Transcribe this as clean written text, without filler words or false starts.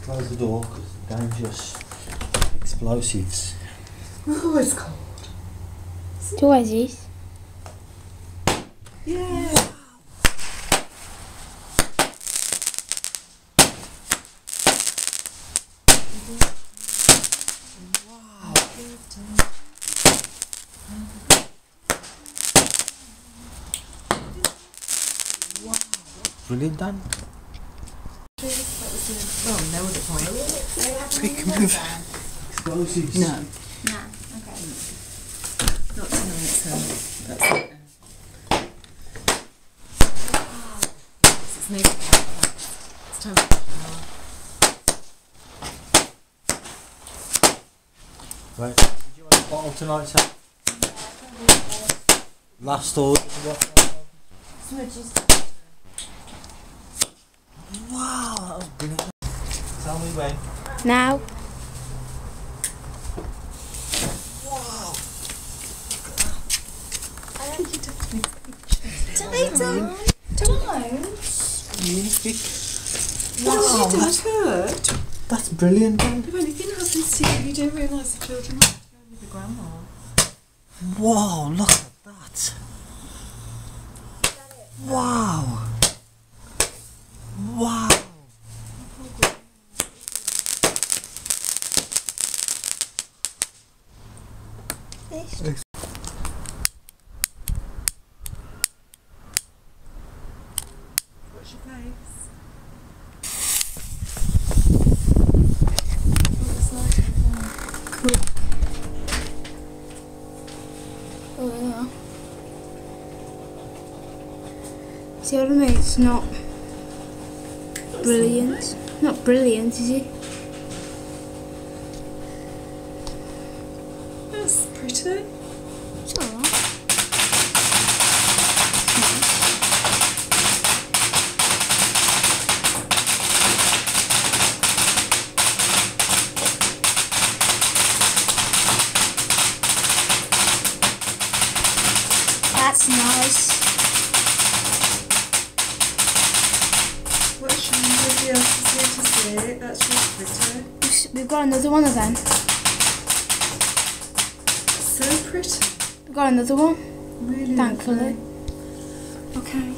Close the door because dangerous explosives. Oh, it's cold. It always is. Yeah. Wow. Wow. Brilliant, Dan. Oh, no, the point. Quick move. Explosives. No. Nah, okay. Not tonight, so that's it. It's needed. It's time for Right. Did you want a bottle tonight, Sam? Last order. Smudges. Wow, that was brilliant. Tell me when. Now. Wow. Don't. Really quick. Wow, Wow, that hurt. that's brilliant, Dan. If anything happens to you, you do realise the children have to go with the grandma. Wow, look at that. Wow. Wow. This. What's your face? Cool. Oh yeah. See what I mean? It's not brilliant. Not brilliant, is it? That's pretty. It's alright. That's nice. What's somebody else is here to see it? That's really pretty. We've got another one of them. So pretty. We've got another one, Really thankfully. lovely. Okay.